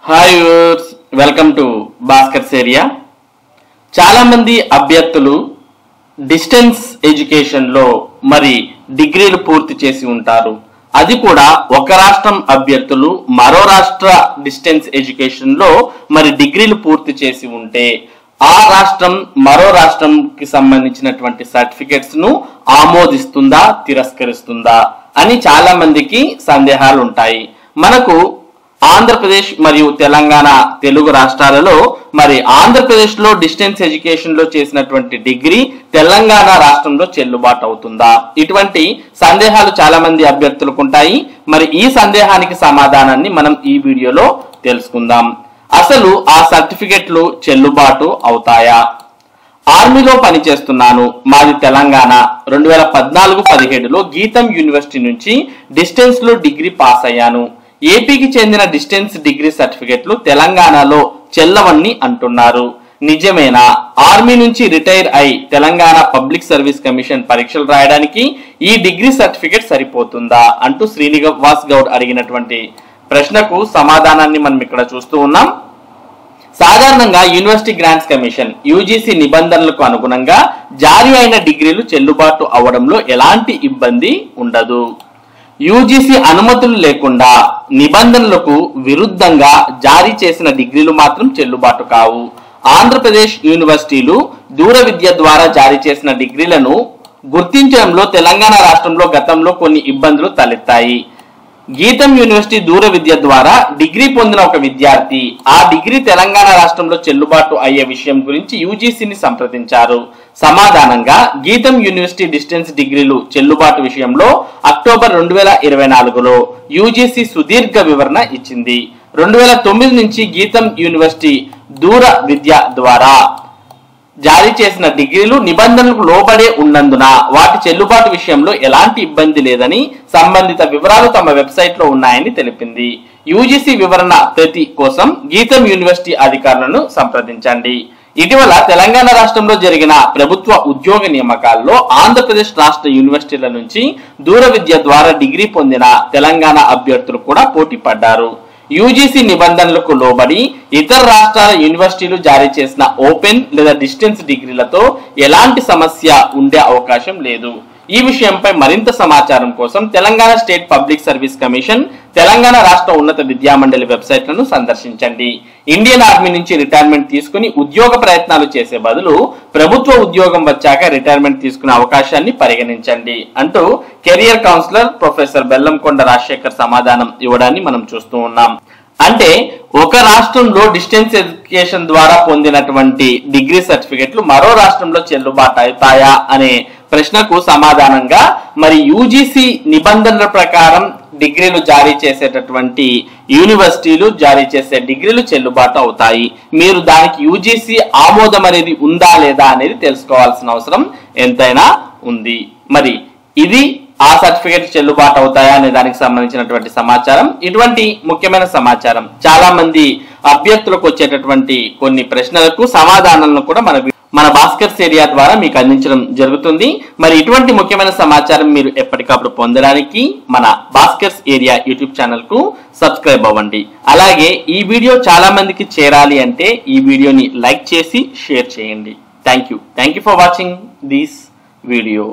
Hi viewers, welcome to Bhaskar's area. చాలా మంది అభ్యర్థులు డిస్టెన్స్ ఎడ్యుకేషన్లో మరి డిగ్రీలు పూర్తి చేసి ఉంటారు. అది కూడా ఒక రాష్ట్రం అభ్యర్థులు మరో రాష్ట్ర డిస్టెన్స్ ఎడ్యుకేషన్లో మరి డిగ్రీలు పూర్తి చేసి ఉంటే ఆ రాష్ట్రం మరో రాష్ట్రంకి సంబంధించినటువంటి సర్టిఫికెట్స్ ను ఆమోదిస్తుందా తిరస్కరిస్తుందా అని చాలా మందికి సందేహాలు ఉంటాయి. మనకు ఆంధ్రప్రదేశ్ మరియు తెలంగాణ తెలుగు రాష్ట్రాలలో మరి ఆంధ్రప్రదేశ్ లో డిస్టెన్స్ ఎడ్యుకేషన్ లో చేసినటువంటి డిగ్రీ తెలంగాణ రాష్ట్రంలో చెల్లుబాటు అవుతుందా? ఇటువంటి సందేహాలు చాలా మంది అభ్యర్థులకు ఉంటాయి. మరి ఈ సందేహానికి సమాధానాన్ని మనం ఈ వీడియోలో తెలుసుకుందాం. అసలు ఆ సర్టిఫికెట్లు చెల్లుబాటు అవుతాయా? ఆర్మీలో పనిచేస్తున్నాను, మాది తెలంగాణ, 2014-17లో గీతం యూనివర్సిటీ నుంచి డిస్టెన్స్ లో డిగ్రీ పాస్ అయ్యాను. ఏపీకి చెందిన డిస్టెన్స్ డిగ్రీ సర్టిఫికెట్లు తెలంగాణలో చెల్లవని అంటున్నారు. నిజమేనా? ఆర్మీ నుంచి రిటైర్ అయి తెలంగాణ పబ్లిక్ సర్వీస్ కమిషన్ పరీక్షలు రాయడానికి ఈ డిగ్రీ సర్టిఫికెట్ సరిపోతుందా అంటూ శ్రీనివాస్ గౌడ్ అడిగినటువంటి ప్రశ్నకు సమాధానాన్ని మనం ఇక్కడ చూస్తూ ఉన్నాం. సాధారణంగా యూనివర్సిటీ గ్రాంట్స్ కమిషన్ యూజీసీ నిబంధనలకు అనుగుణంగా జారీ అయిన డిగ్రీలు చెల్లుబాటు అవడంలో ఎలాంటి ఇబ్బంది ఉండదు. యూజీసీ అనుమతులు లేకుండా నిబంధనలకు విరుద్ధంగా జారీ చేసిన డిగ్రీలు మాత్రం చెల్లుబాటు కావు. ఆంధ్రప్రదేశ్ యూనివర్సిటీలు దూర విద్య ద్వారా జారీ చేసిన డిగ్రీలను గుర్తించడంలో తెలంగాణ రాష్ట్రంలో గతంలో కొన్ని ఇబ్బందులు తలెత్తాయి. గీతం యూనివర్సిటీ దూర విద్య ద్వారా డిగ్రీ పొందిన ఒక విద్యార్థి ఆ డిగ్రీ తెలంగాణ రాష్ట్రంలో చెల్లుబాటు అయ్యే విషయం గురించి యూజీసీని సంప్రదించారు. సమాధానంగా గీతం యూనివర్సిటీ డిస్టెన్స్ డిగ్రీలు చెల్లుబాటు విషయంలో అక్టోబర్ 2024లో యూజీసీ సుదీర్ఘ వివరణ ఇచ్చింది. 2009 నుంచి గీతం యూనివర్సిటీ దూర విద్య ద్వారా జారీ చేసిన డిగ్రీలు నిబంధనలకు లోబడే ఉన్నందున వాటి చెల్లుబాటు విషయంలో ఎలాంటి ఇబ్బంది లేదని సంబంధిత వివరాలు తమ వెబ్సైట్ లో ఉన్నాయని తెలిపింది. యూజీసీ వివరణ ప్రతి కోసం గీతం యూనివర్సిటీ అధికారులను సంప్రదించండి. ఇటీవల తెలంగాణ రాష్ట్రంలో జరిగిన ప్రభుత్వ ఉద్యోగ నియామకాల్లో ఆంధ్రప్రదేశ్ రాష్ట్ర యూనివర్సిటీల నుంచి దూర విద్య ద్వారా డిగ్రీ పొందిన తెలంగాణ అభ్యర్థులు కూడా పోటీ పడ్డారు. యూజీసీ నిబంధనలకు లోబడి ఇతర రాష్ట్రాల యూనివర్సిటీలు జారీ చేసిన ఓపెన్ లేదా డిస్టెన్స్ డిగ్రీలతో ఎలాంటి సమస్య ఉండే అవకాశం లేదు. ఈ విషయంపై మరింత సమాచారం కోసం Telangana state public service commission, Telangana రాష్ట్ర ఉన్నత విద్యామండలి వెబ్సైట్లను సందర్శించండి. ఇండియన్ ఆర్మీ నుంచి రిటైర్మెంట్ తీసుకుని ఉద్యోగ ప్రయత్నాలు చేసే బదులు ప్రభుత్వ ఉద్యోగం వచ్చాక రిటైర్మెంట్ తీసుకునే అవకాశాన్ని పరిగణించండి అంటూ career councillor professor Bellamkonda Rajasekhar సమాధానం ఇవ్వడాన్ని మనం చూస్తూ ఉన్నాం. అంటే ఒక రాష్ట్రంలో డిస్టెన్స్ ఎడ్యుకేషన్ ద్వారా పొందినటువంటి డిగ్రీ సర్టిఫికెట్లు మరో రాష్ట్రంలో చెల్లుబాటు అవుతాయా అనే ప్రశ్నకు సమాధానంగా మరి యూజీసీ నిబంధనల ప్రకారం డిగ్రీలు జారీ చేసేటటువంటి యూనివర్సిటీలు జారీ చేసే డిగ్రీలు చెల్లుబాటు అవుతాయి. మీరు దానికి యూజీసీ ఆమోదం అనేది ఉందా లేదా అనేది తెలుసుకోవాల్సిన అవసరం ఎంతైనా ఉంది. మరి ఇది ఆ సర్టిఫికేట్ చెల్లుబాటు అవుతాయా అనే దానికి సంబంధించినటువంటి సమాచారం. ఇటువంటి ముఖ్యమైన సమాచారం చాలా మంది అభ్యర్థులకు వచ్చేటటువంటి కొన్ని ప్రశ్నలకు సమాధానాలను కూడా మన భాస్కర్స్ ఏరియా ద్వారా మీకు అందించడం జరుగుతుంది. మరి ఇటువంటి ముఖ్యమైన సమాచారం మీరు ఎప్పటికప్పుడు పొందడానికి మన భాస్కర్స్ ఏరియా యూట్యూబ్ ఛానల్ కు సబ్స్క్రైబ్ అవ్వండి. అలాగే ఈ వీడియో చాలా మందికి చేరాలి అంటే ఈ వీడియోని లైక్ చేసి షేర్ చేయండి. Thank you for watching this video.